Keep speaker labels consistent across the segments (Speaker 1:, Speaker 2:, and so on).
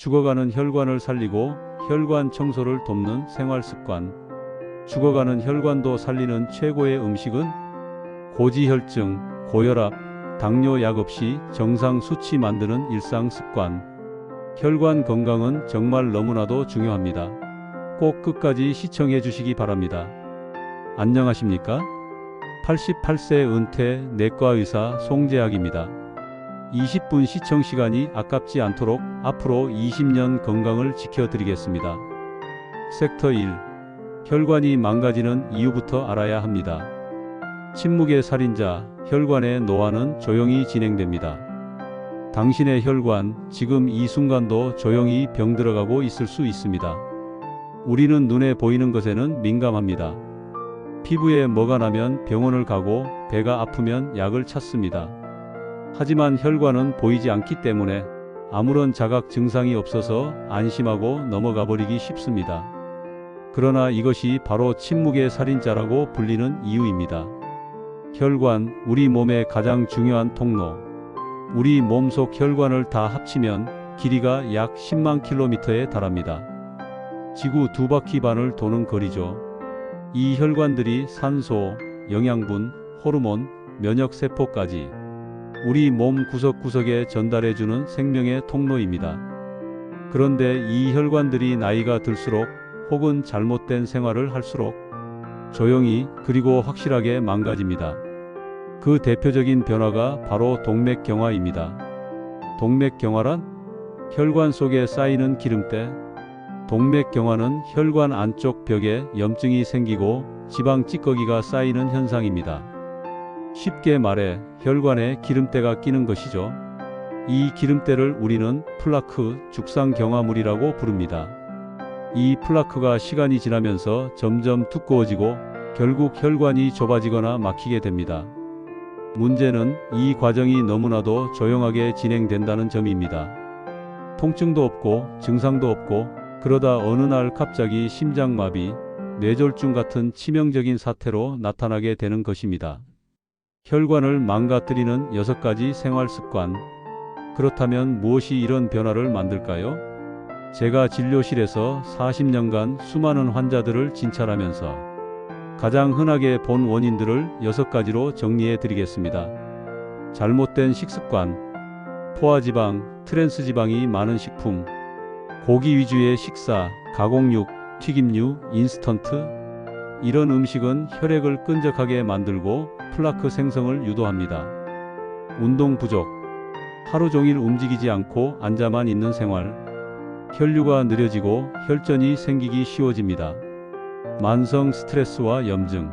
Speaker 1: 죽어가는 혈관을 살리고 혈관 청소를 돕는 생활 습관. 죽어가는 혈관도 살리는 최고의 음식은 고지혈증, 고혈압, 당뇨 약 없이 정상 수치 만드는 일상 습관. 혈관 건강은 정말 너무나도 중요합니다. 꼭 끝까지 시청해 주시기 바랍니다. 안녕하십니까? 88세 은퇴 내과의사 송재학입니다. 20분 시청 시간이 아깝지 않도록 앞으로 20년 건강을 지켜드리겠습니다. 섹터 1. 혈관이 망가지는 이유부터 알아야 합니다. 침묵의 살인자, 혈관의 노화는 조용히 진행됩니다. 당신의 혈관, 지금 이 순간도 조용히 병들어가고 있을 수 있습니다. 우리는 눈에 보이는 것에는 민감합니다. 피부에 뭐가 나면 병원을 가고 배가 아프면 약을 찾습니다. 하지만 혈관은 보이지 않기 때문에 아무런 자각 증상이 없어서 안심하고 넘어가 버리기 쉽습니다. 그러나 이것이 바로 침묵의 살인자라고 불리는 이유입니다. 혈관, 우리 몸의 가장 중요한 통로. 우리 몸속 혈관을 다 합치면 길이가 약 10만 킬로미터에 달합니다. 지구 2바퀴 반을 도는 거리죠. 이 혈관들이 산소, 영양분, 호르몬, 면역세포까지 우리 몸 구석구석에 전달해주는 생명의 통로입니다. 그런데 이 혈관들이 나이가 들수록 혹은 잘못된 생활을 할수록 조용히 그리고 확실하게 망가집니다. 그 대표적인 변화가 바로 동맥경화입니다. 동맥경화란 혈관 속에 쌓이는 기름때. 동맥경화는 혈관 안쪽 벽에 염증이 생기고 지방 찌꺼기가 쌓이는 현상입니다. 쉽게 말해 혈관에 기름때가 끼는 것이죠. 이 기름때를 우리는 플라크, 죽상경화물이라고 부릅니다. 이 플라크가 시간이 지나면서 점점 두꺼워지고 결국 혈관이 좁아지거나 막히게 됩니다. 문제는 이 과정이 너무나도 조용하게 진행된다는 점입니다. 통증도 없고 증상도 없고 그러다 어느 날 갑자기 심장마비, 뇌졸중 같은 치명적인 사태로 나타나게 되는 것입니다. 혈관을 망가뜨리는 6가지 생활습관. 그렇다면 무엇이 이런 변화를 만들까요? 제가 진료실에서 40년간 수많은 환자들을 진찰하면서 가장 흔하게 본 원인들을 6가지로 정리해 드리겠습니다. 잘못된 식습관, 포화지방, 트랜스지방이 많은 식품, 고기 위주의 식사, 가공육, 튀김류, 인스턴트. 이런 음식은 혈액을 끈적하게 만들고 플라크 생성을 유도합니다. 운동 부족, 하루 종일 움직이지 않고 앉아만 있는 생활. 혈류가 느려지고 혈전이 생기기 쉬워집니다. 만성 스트레스와 염증,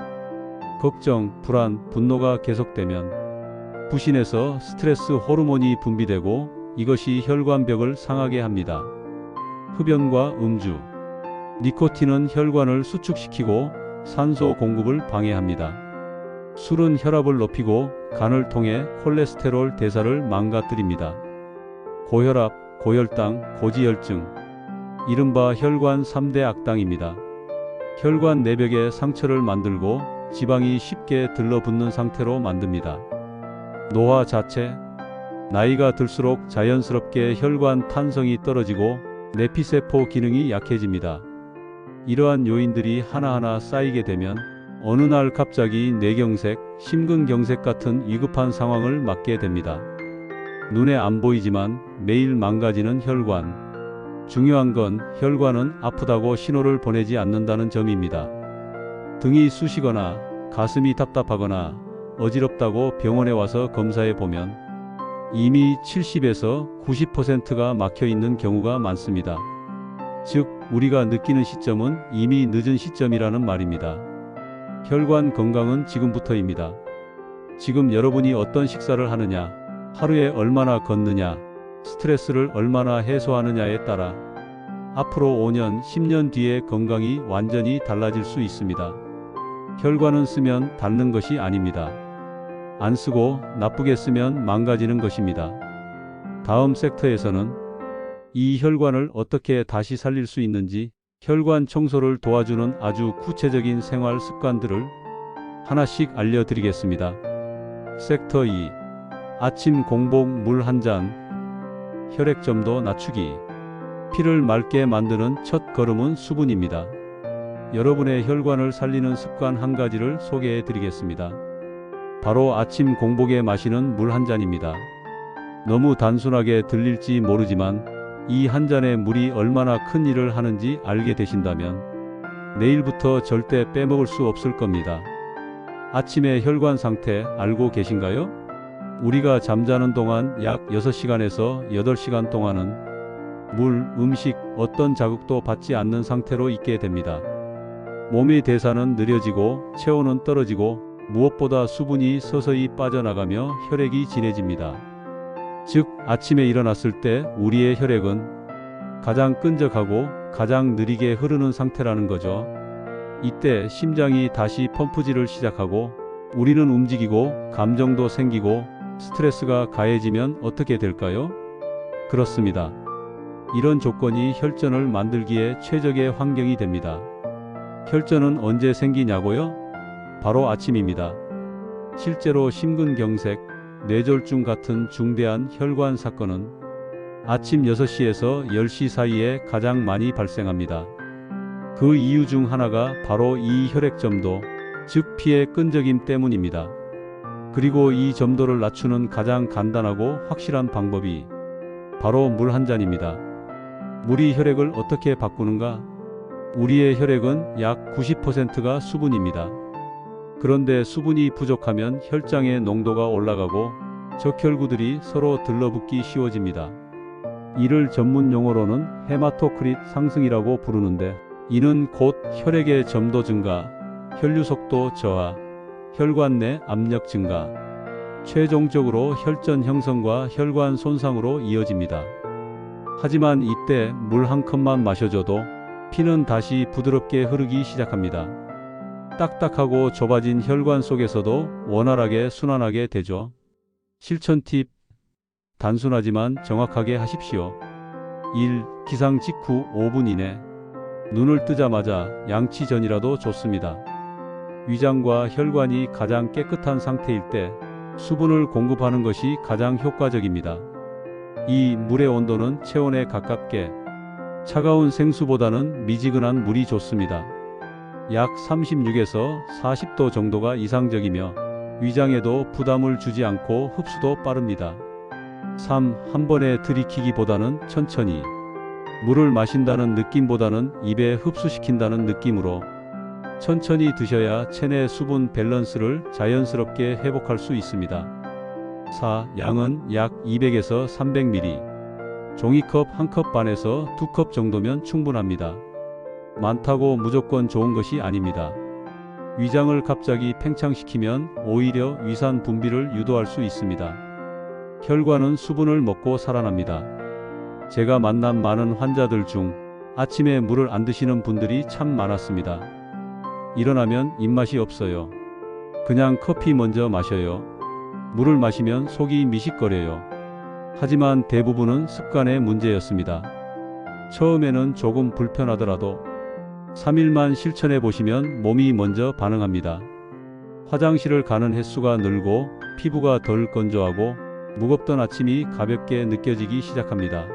Speaker 1: 걱정, 불안, 분노가 계속되면 부신에서 스트레스 호르몬이 분비되고 이것이 혈관벽을 상하게 합니다. 흡연과 음주, 니코틴은 혈관을 수축시키고 산소 공급을 방해합니다. 술은 혈압을 높이고 간을 통해 콜레스테롤 대사를 망가뜨립니다. 고혈압, 고혈당, 고지혈증, 이른바 혈관 3대 악당입니다. 혈관 내벽에 상처를 만들고 지방이 쉽게 들러붙는 상태로 만듭니다. 노화 자체, 나이가 들수록 자연스럽게 혈관 탄성이 떨어지고 내피세포 기능이 약해집니다. 이러한 요인들이 하나하나 쌓이게 되면 어느 날 갑자기 뇌경색, 심근경색 같은 위급한 상황을 맞게 됩니다. 눈에 안 보이지만 매일 망가지는 혈관. 중요한 건 혈관은 아프다고 신호를 보내지 않는다는 점입니다. 등이 쑤시거나 가슴이 답답하거나 어지럽다고 병원에 와서 검사해 보면 이미 70에서 90%가 막혀 있는 경우가 많습니다. 즉, 우리가 느끼는 시점은 이미 늦은 시점이라는 말입니다. 혈관 건강은 지금부터입니다. 지금 여러분이 어떤 식사를 하느냐, 하루에 얼마나 걷느냐, 스트레스를 얼마나 해소하느냐에 따라 앞으로 5년, 10년 뒤의 건강이 완전히 달라질 수 있습니다. 혈관은 쓰면 닳는 것이 아닙니다. 안 쓰고 나쁘게 쓰면 망가지는 것입니다. 다음 섹터에서는 이 혈관을 어떻게 다시 살릴 수 있는지 혈관 청소를 도와주는 아주 구체적인 생활 습관들을 하나씩 알려드리겠습니다. 섹터 2. 아침 공복 물 한 잔. 혈액점도 낮추기. 피를 맑게 만드는 첫 걸음은 수분입니다. 여러분의 혈관을 살리는 습관 한 가지를 소개해 드리겠습니다. 바로 아침 공복에 마시는 물 한 잔입니다. 너무 단순하게 들릴지 모르지만 이 한 잔의 물이 얼마나 큰 일을 하는지 알게 되신다면 내일부터 절대 빼먹을 수 없을 겁니다. 아침의 혈관 상태 알고 계신가요? 우리가 잠자는 동안 약 6시간에서 8시간 동안은 물, 음식, 어떤 자극도 받지 않는 상태로 있게 됩니다. 몸의 대사는 느려지고 체온은 떨어지고 무엇보다 수분이 서서히 빠져나가며 혈액이 진해집니다. 즉, 아침에 일어났을 때 우리의 혈액은 가장 끈적하고 가장 느리게 흐르는 상태라는 거죠. 이때 심장이 다시 펌프질을 시작하고 우리는 움직이고 감정도 생기고 스트레스가 가해지면 어떻게 될까요? 그렇습니다. 이런 조건이 혈전을 만들기에 최적의 환경이 됩니다. 혈전은 언제 생기냐고요? 바로 아침입니다. 실제로 심근경색, 뇌졸중 같은 중대한 혈관 사건은 아침 6시에서 10시 사이에 가장 많이 발생합니다. 그 이유 중 하나가 바로 이 혈액점도, 즉 피의 끈적임 때문입니다. 그리고 이 점도를 낮추는 가장 간단하고 확실한 방법이 바로 물 한 잔입니다. 물이 혈액을 어떻게 바꾸는가? 우리의 혈액은 약 90%가 수분입니다. 그런데 수분이 부족하면 혈장의 농도가 올라가고 적혈구들이 서로 들러붙기 쉬워집니다. 이를 전문 용어로는 헤마토크릿 상승이라고 부르는데, 이는 곧 혈액의 점도 증가, 혈류 속도 저하, 혈관 내 압력 증가, 최종적으로 혈전 형성과 혈관 손상으로 이어집니다. 하지만 이때 물 한 컵만 마셔줘도 피는 다시 부드럽게 흐르기 시작합니다. 딱딱하고 좁아진 혈관 속에서도 원활하게 순환하게 되죠. 실천 팁. 단순하지만 정확하게 하십시오. 1. 기상 직후 5분 이내. 눈을 뜨자마자 양치 전이라도 좋습니다. 위장과 혈관이 가장 깨끗한 상태일 때 수분을 공급하는 것이 가장 효과적입니다. 2. 물의 온도는 체온에 가깝게. 차가운 생수보다는 미지근한 물이 좋습니다. 약 36에서 40도 정도가 이상적이며 위장에도 부담을 주지 않고 흡수도 빠릅니다. 3. 한 번에 들이키기보다는 천천히. 물을 마신다는 느낌보다는 입에 흡수시킨다는 느낌으로 천천히 드셔야 체내 수분 밸런스를 자연스럽게 회복할 수 있습니다. 4. 양은 약 200에서 300ml. 종이컵 1컵 반에서 2컵 정도면 충분합니다. 많다고 무조건 좋은 것이 아닙니다. 위장을 갑자기 팽창시키면 오히려 위산 분비를 유도할 수 있습니다. 혈관은 수분을 먹고 살아납니다. 제가 만난 많은 환자들 중 아침에 물을 안 드시는 분들이 참 많았습니다. 일어나면 입맛이 없어요. 그냥 커피 먼저 마셔요. 물을 마시면 속이 미식거려요. 하지만 대부분은 습관의 문제였습니다. 처음에는 조금 불편하더라도 3일만 실천해 보시면 몸이 먼저 반응합니다. 화장실을 가는 횟수가 늘고 피부가 덜 건조하고 무겁던 아침이 가볍게 느껴지기 시작합니다.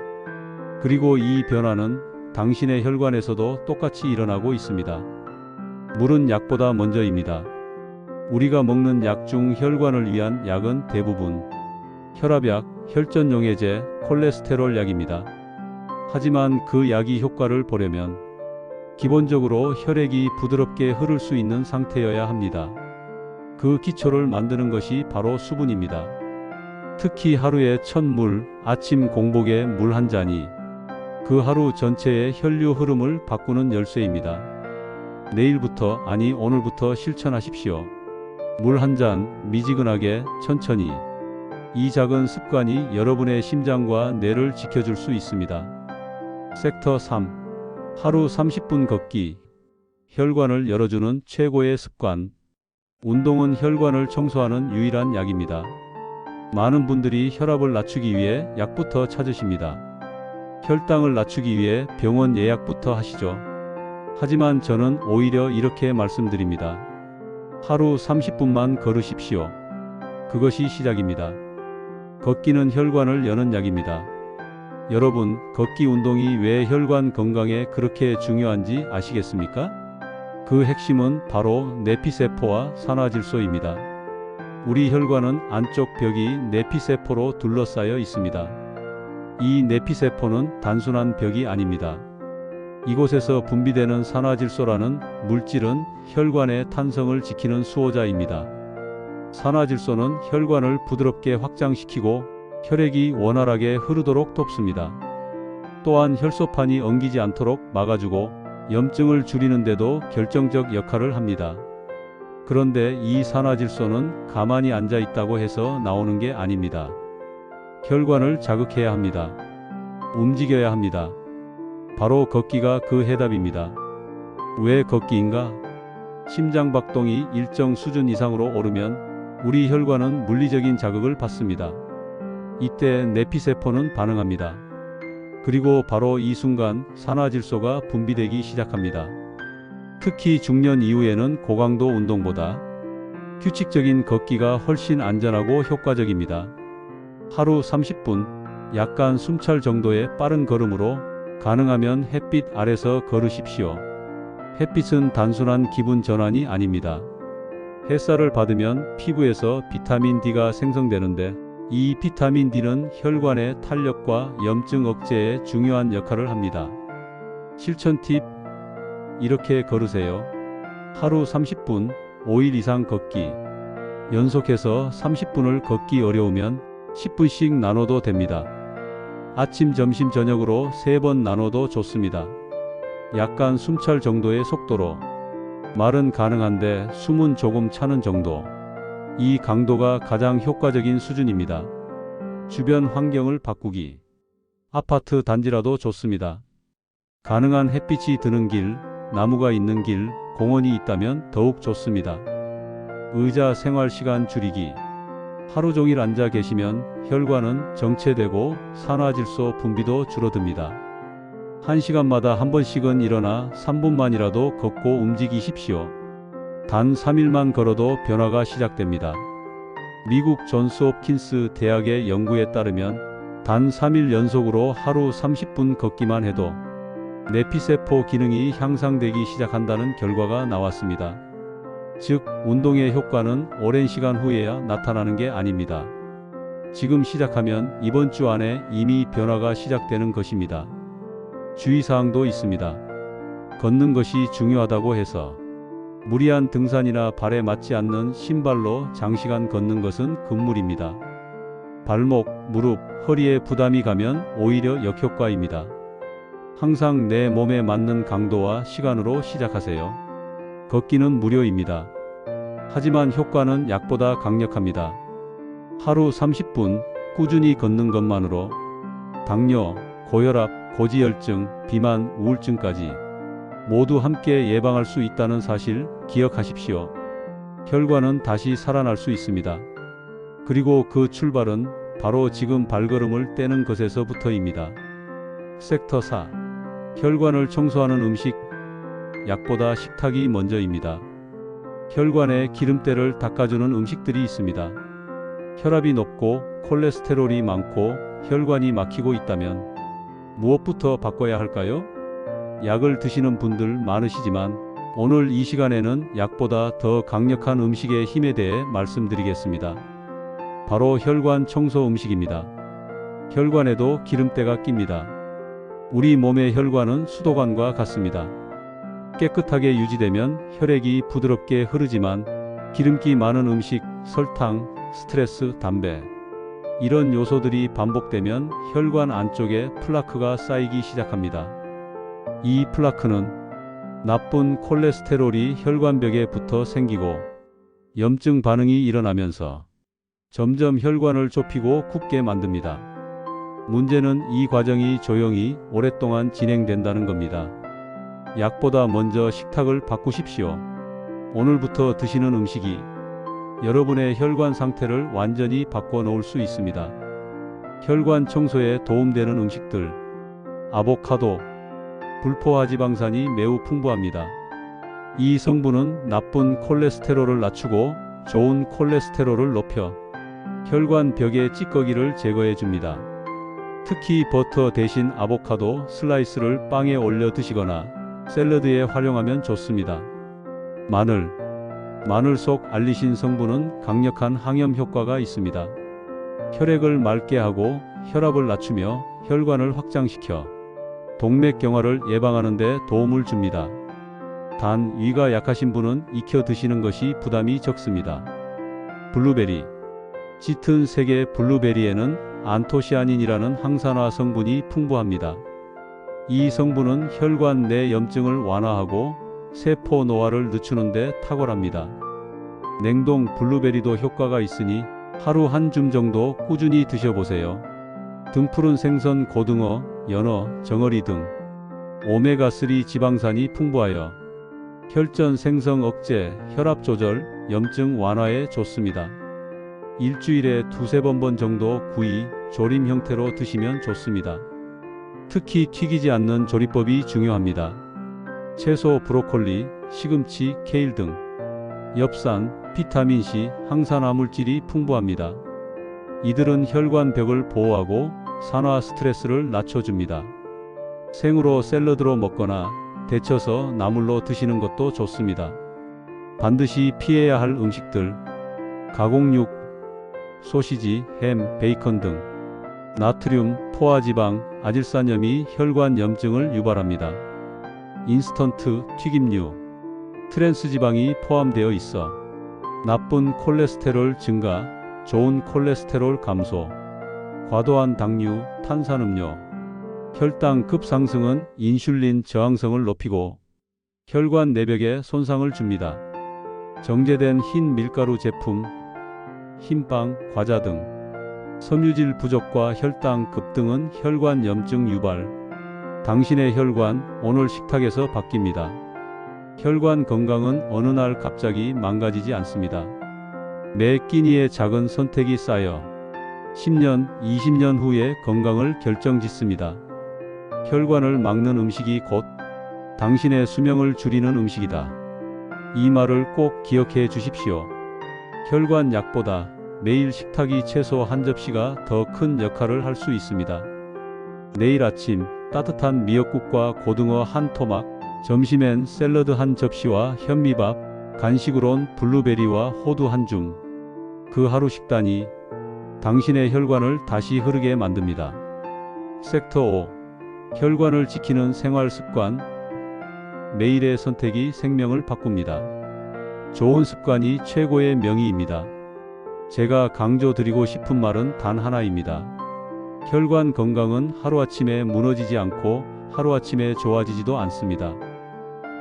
Speaker 1: 그리고 이 변화는 당신의 혈관에서도 똑같이 일어나고 있습니다. 물은 약보다 먼저입니다. 우리가 먹는 약 중 혈관을 위한 약은 대부분 혈압약, 혈전용해제, 콜레스테롤 약입니다. 하지만 그 약이 효과를 보려면 기본적으로 혈액이 부드럽게 흐를 수 있는 상태여야 합니다. 그 기초를 만드는 것이 바로 수분입니다. 특히 하루의 첫 물, 아침 공복에 물 한 잔이 그 하루 전체의 혈류 흐름을 바꾸는 열쇠입니다. 내일부터, 아니 오늘부터 실천하십시오. 물 한 잔, 미지근하게, 천천히. 이 작은 습관이 여러분의 심장과 뇌를 지켜줄 수 있습니다. 섹터 3. 하루 30분 걷기. 혈관을 열어주는 최고의 습관. 운동은 혈관을 청소하는 유일한 약입니다. 많은 분들이 혈압을 낮추기 위해 약부터 찾으십니다. 혈당을 낮추기 위해 병원 예약부터 하시죠. 하지만 저는 오히려 이렇게 말씀드립니다. 하루 30분만 걸으십시오. 그것이 시작입니다. 걷기는 혈관을 여는 약입니다. 여러분, 걷기 운동이 왜 혈관 건강에 그렇게 중요한지 아시겠습니까? 그 핵심은 바로 내피세포와 산화질소입니다. 우리 혈관은 안쪽 벽이 내피세포로 둘러싸여 있습니다. 이 내피세포는 단순한 벽이 아닙니다. 이곳에서 분비되는 산화질소라는 물질은 혈관의 탄성을 지키는 수호자입니다. 산화질소는 혈관을 부드럽게 확장시키고 혈액이 원활하게 흐르도록 돕습니다. 또한 혈소판이 엉기지 않도록 막아주고 염증을 줄이는 데도 결정적 역할을 합니다. 그런데 이 산화질소는 가만히 앉아 있다고 해서 나오는 게 아닙니다. 혈관을 자극해야 합니다. 움직여야 합니다. 바로 걷기가 그 해답입니다. 왜 걷기인가? 심장박동이 일정 수준 이상으로 오르면 우리 혈관은 물리적인 자극을 받습니다. 이때 내피세포는 반응합니다. 그리고 바로 이 순간 산화질소가 분비되기 시작합니다. 특히 중년 이후에는 고강도 운동보다 규칙적인 걷기가 훨씬 안전하고 효과적입니다. 하루 30분, 약간 숨찰 정도의 빠른 걸음으로 가능하면 햇빛 아래서 걸으십시오. 햇빛은 단순한 기분 전환이 아닙니다. 햇살을 받으면 피부에서 비타민 D가 생성되는데 이 비타민 D는 혈관의 탄력과 염증 억제에 중요한 역할을 합니다. 실천 팁: 이렇게 걸으세요. 하루 30분, 5일 이상 걷기. 연속해서 30분을 걷기 어려우면 10분씩 나눠도 됩니다. 아침, 점심, 저녁으로 3번 나눠도 좋습니다. 약간 숨찰 정도의 속도로. 말은 가능한데 숨은 조금 차는 정도. 이 강도가 가장 효과적인 수준입니다. 주변 환경을 바꾸기. 아파트 단지라도 좋습니다. 가능한 햇빛이 드는 길, 나무가 있는 길, 공원이 있다면 더욱 좋습니다. 의자 생활 시간 줄이기. 하루 종일 앉아 계시면 혈관은 정체되고 산화질소 분비도 줄어듭니다. 1시간마다 한 번씩은 일어나 3분만이라도 걷고 움직이십시오. 단 3일만 걸어도 변화가 시작됩니다. 미국 존스 홉킨스 대학의 연구에 따르면 단 3일 연속으로 하루 30분 걷기만 해도 내피세포 기능이 향상되기 시작한다는 결과가 나왔습니다. 즉, 운동의 효과는 오랜 시간 후에야 나타나는 게 아닙니다. 지금 시작하면 이번 주 안에 이미 변화가 시작되는 것입니다. 주의사항도 있습니다. 걷는 것이 중요하다고 해서 무리한 등산이나 발에 맞지 않는 신발로 장시간 걷는 것은 금물입니다. 발목, 무릎, 허리에 부담이 가면 오히려 역효과입니다. 항상 내 몸에 맞는 강도와 시간으로 시작하세요. 걷기는 무료입니다. 하지만 효과는 약보다 강력합니다. 하루 30분 꾸준히 걷는 것만으로 당뇨, 고혈압, 고지혈증, 비만, 우울증까지 모두 함께 예방할 수 있다는 사실 기억하십시오. 혈관은 다시 살아날 수 있습니다. 그리고 그 출발은 바로 지금 발걸음을 떼는 것에서부터입니다. 섹터 4. 혈관을 청소하는 음식. 약보다 식탁이 먼저입니다. 혈관에 기름때를 닦아주는 음식들이 있습니다. 혈압이 높고 콜레스테롤이 많고 혈관이 막히고 있다면 무엇부터 바꿔야 할까요? 약을 드시는 분들 많으시지만 오늘 이 시간에는 약보다 더 강력한 음식의 힘에 대해 말씀드리겠습니다. 바로 혈관 청소 음식입니다. 혈관에도 기름때가 낍니다. 우리 몸의 혈관은 수도관과 같습니다. 깨끗하게 유지되면 혈액이 부드럽게 흐르지만 기름기 많은 음식, 설탕, 스트레스, 담배 이런 요소들이 반복되면 혈관 안쪽에 플라크가 쌓이기 시작합니다. 이 플라크는 나쁜 콜레스테롤이 혈관벽에 붙어 생기고 염증 반응이 일어나면서 점점 혈관을 좁히고 굽게 만듭니다. 문제는 이 과정이 조용히 오랫동안 진행된다는 겁니다. 약보다 먼저 식탁을 바꾸십시오. 오늘부터 드시는 음식이 여러분의 혈관 상태를 완전히 바꿔놓을 수 있습니다. 혈관 청소에 도움되는 음식들. 아보카도. 불포화 지방산이 매우 풍부합니다. 이 성분은 나쁜 콜레스테롤을 낮추고 좋은 콜레스테롤을 높여 혈관 벽의 찌꺼기를 제거해 줍니다. 특히 버터 대신 아보카도 슬라이스를 빵에 올려 드시거나 샐러드에 활용하면 좋습니다. 마늘. 마늘 속 알리신 성분은 강력한 항염 효과가 있습니다. 혈액을 맑게 하고 혈압을 낮추며 혈관을 확장시켜 동맥경화를 예방하는 데 도움을 줍니다. 단, 위가 약하신 분은 익혀 드시는 것이 부담이 적습니다. 블루베리. 짙은 색의 블루베리에는 안토시아닌이라는 항산화 성분이 풍부합니다. 이 성분은 혈관 내 염증을 완화하고 세포 노화를 늦추는 데 탁월합니다. 냉동 블루베리도 효과가 있으니 하루 한 줌 정도 꾸준히 드셔보세요. 등푸른 생선, 고등어, 연어, 정어리 등 오메가3 지방산이 풍부하여 혈전 생성 억제, 혈압 조절, 염증 완화에 좋습니다. 일주일에 두세 번 정도 구이, 조림 형태로 드시면 좋습니다. 특히 튀기지 않는 조리법이 중요합니다. 채소, 브로콜리, 시금치, 케일 등 엽산, 비타민C, 항산화 물질이 풍부합니다. 이들은 혈관벽을 보호하고 산화 스트레스를 낮춰줍니다. 생으로 샐러드로 먹거나 데쳐서 나물로 드시는 것도 좋습니다. 반드시 피해야 할 음식들. 가공육, 소시지, 햄, 베이컨 등 나트륨, 포화지방, 아질산염이 혈관 염증을 유발합니다. 인스턴트, 튀김류, 트랜스지방이 포함되어 있어 나쁜 콜레스테롤 증가, 좋은 콜레스테롤 감소, 과도한 당류, 탄산음료, 혈당 급상승은 인슐린 저항성을 높이고 혈관 내벽에 손상을 줍니다. 정제된 흰 밀가루 제품, 흰빵, 과자 등 섬유질 부족과 혈당 급등은 혈관 염증 유발. 당신의 혈관, 오늘 식탁에서 바뀝니다. 혈관 건강은 어느 날 갑자기 망가지지 않습니다. 매 끼니의 작은 선택이 쌓여 10년, 20년 후에 건강을 결정짓습니다. 혈관을 막는 음식이 곧 당신의 수명을 줄이는 음식이다. 이 말을 꼭 기억해 주십시오. 혈관 약보다 매일 식탁이 최소 한 접시가 더 큰 역할을 할 수 있습니다. 내일 아침 따뜻한 미역국과 고등어 한 토막, 점심엔 샐러드 한 접시와 현미밥, 간식으론 블루베리와 호두 한 줌. 그 하루 식단이 당신의 혈관을 다시 흐르게 만듭니다. 섹터 5. 혈관을 지키는 생활 습관. 매일의 선택이 생명을 바꿉니다. 좋은 습관이 최고의 명의입니다. 제가 강조드리고 싶은 말은 단 하나입니다. 혈관 건강은 하루아침에 무너지지 않고 하루아침에 좋아지지도 않습니다.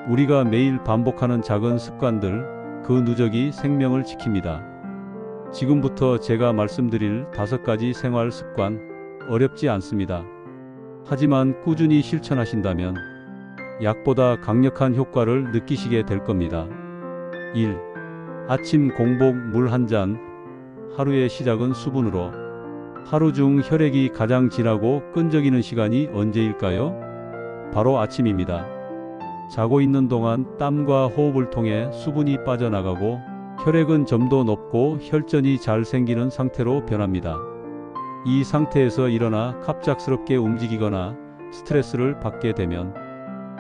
Speaker 1: 우리가 매일 반복하는 작은 습관들, 그 누적이 생명을 지킵니다. 지금부터 제가 말씀드릴 5가지 생활 습관, 어렵지 않습니다. 하지만 꾸준히 실천하신다면 약보다 강력한 효과를 느끼시게 될 겁니다. 1. 아침 공복 물 한 잔. 하루의 시작은 수분으로. 하루 중 혈액이 가장 진하고 끈적이는 시간이 언제일까요? 바로 아침입니다. 자고 있는 동안 땀과 호흡을 통해 수분이 빠져나가고 혈액은 점도 높고 혈전이 잘 생기는 상태로 변합니다. 이 상태에서 일어나 갑작스럽게 움직이거나 스트레스를 받게 되면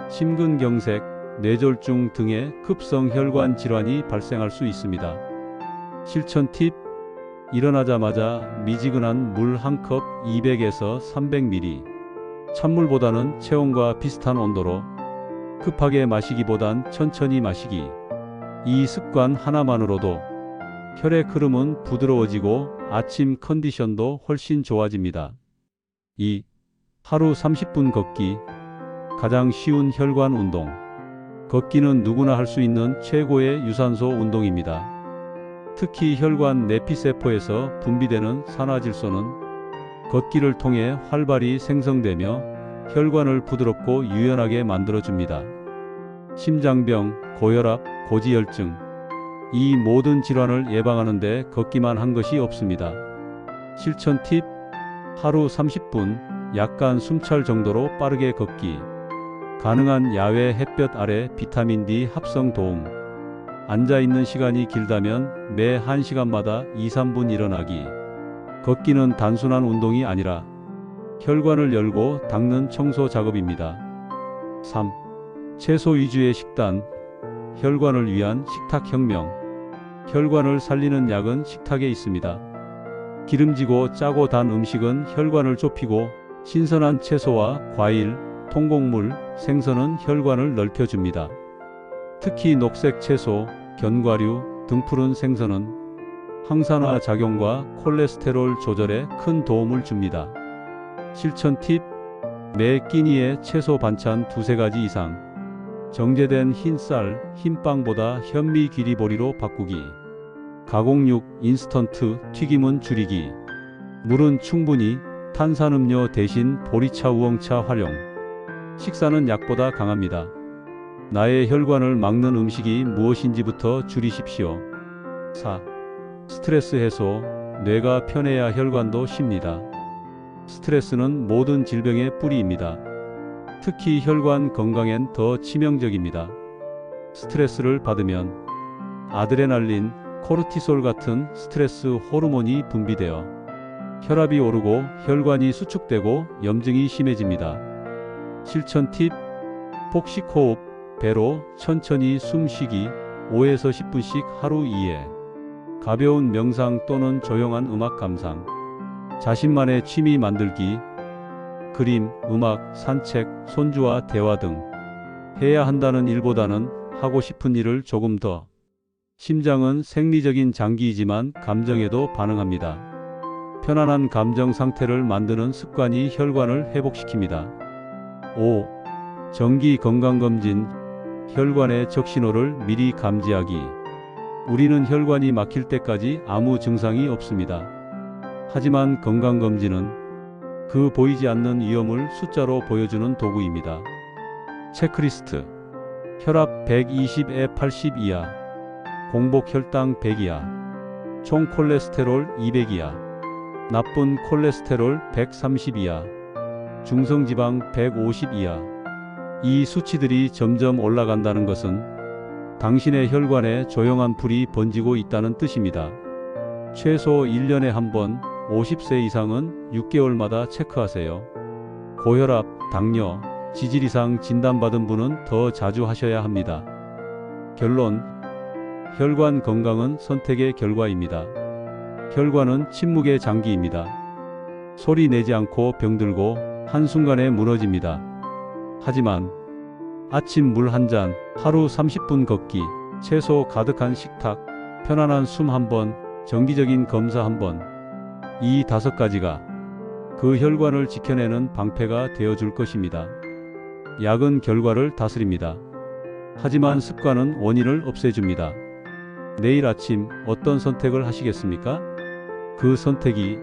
Speaker 1: 심근경색, 뇌졸중 등의 급성 혈관 질환이 발생할 수 있습니다. 실천 팁. 일어나자마자 미지근한 물 한 컵 200에서 300ml. 찬물보다는 체온과 비슷한 온도로 급하게 마시기보단 천천히 마시기. 이 습관 하나만으로도 혈액 흐름은 부드러워지고 아침 컨디션도 훨씬 좋아집니다. 2. 하루 30분 걷기. 가장 쉬운 혈관 운동. 걷기는 누구나 할 수 있는 최고의 유산소 운동입니다. 특히 혈관 내피세포에서 분비되는 산화질소는 걷기를 통해 활발히 생성되며 혈관을 부드럽고 유연하게 만들어줍니다. 심장병, 고혈압, 고지혈증, 이 모든 질환을 예방하는 데 걷기만 한 것이 없습니다. 실천 팁. 하루 30분, 약간 숨찰 정도로 빠르게 걷기. 가능한 야외 햇볕 아래 비타민 D 합성 도움. 앉아있는 시간이 길다면 매 1시간마다 2-3분 일어나기. 걷기는 단순한 운동이 아니라 혈관을 열고 닦는 청소 작업입니다. 3. 채소 위주의 식단. 혈관을 위한 식탁혁명. 혈관을 살리는 약은 식탁에 있습니다. 기름지고 짜고 단 음식은 혈관을 좁히고 신선한 채소와 과일, 통곡물, 생선은 혈관을 넓혀줍니다. 특히 녹색 채소, 견과류, 등푸른 생선은 항산화 작용과 콜레스테롤 조절에 큰 도움을 줍니다. 실천 팁: 매 끼니에 채소 반찬 2-3가지 이상. 정제된 흰쌀, 흰빵보다 현미 귀리보리로 바꾸기. 가공육, 인스턴트, 튀김은 줄이기. 물은 충분히, 탄산음료 대신 보리차 우엉차 활용. 식사는 약보다 강합니다. 나의 혈관을 막는 음식이 무엇인지부터 줄이십시오. 4. 스트레스 해소. 뇌가 편해야 혈관도 쉽니다. 스트레스는 모든 질병의 뿌리입니다. 특히 혈관 건강엔 더 치명적입니다. 스트레스를 받으면 아드레날린, 코르티솔 같은 스트레스 호르몬이 분비되어 혈압이 오르고 혈관이 수축되고 염증이 심해집니다. 실천 팁: 복식 호흡, 배로 천천히 숨쉬기 5에서 10분씩 하루 2회. 가벼운 명상 또는 조용한 음악 감상. 자신만의 취미 만들기. 그림, 음악, 산책, 손주와 대화 등. 해야 한다는 일보다는 하고 싶은 일을 조금 더. 심장은 생리적인 장기이지만 감정에도 반응합니다. 편안한 감정 상태를 만드는 습관이 혈관을 회복시킵니다. 5. 정기 건강검진. 혈관의 적신호를 미리 감지하기. 우리는 혈관이 막힐 때까지 아무 증상이 없습니다. 하지만 건강검진은 그 보이지 않는 위험을 숫자로 보여주는 도구입니다. 체크리스트. 혈압 120에 80 이하. 공복 혈당 100 이하. 총 콜레스테롤 200 이하. 나쁜 콜레스테롤 130 이하. 중성지방 150 이하. 이 수치들이 점점 올라간다는 것은 당신의 혈관에 조용한 불이 번지고 있다는 뜻입니다. 최소 1년에 한 번, 50세 이상은 6개월마다 체크하세요. 고혈압, 당뇨, 지질 이상 진단받은 분은 더 자주 하셔야 합니다. 결론: 혈관 건강은 선택의 결과입니다. 혈관은 침묵의 장기입니다. 소리 내지 않고 병들고 한순간에 무너집니다. 하지만 아침 물 한 잔, 하루 30분 걷기, 채소 가득한 식탁, 편안한 숨 한 번, 정기적인 검사 한 번, 이 5가지가 그 혈관을 지켜내는 방패가 되어줄 것입니다. 약은 결과를 다스립니다. 하지만 습관은 원인을 없애줍니다. 내일 아침 어떤 선택을 하시겠습니까? 그 선택이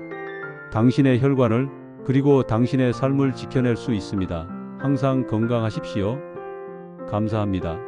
Speaker 1: 당신의 혈관을 그리고 당신의 삶을 지켜낼 수 있습니다. 항상 건강하십시오. 감사합니다.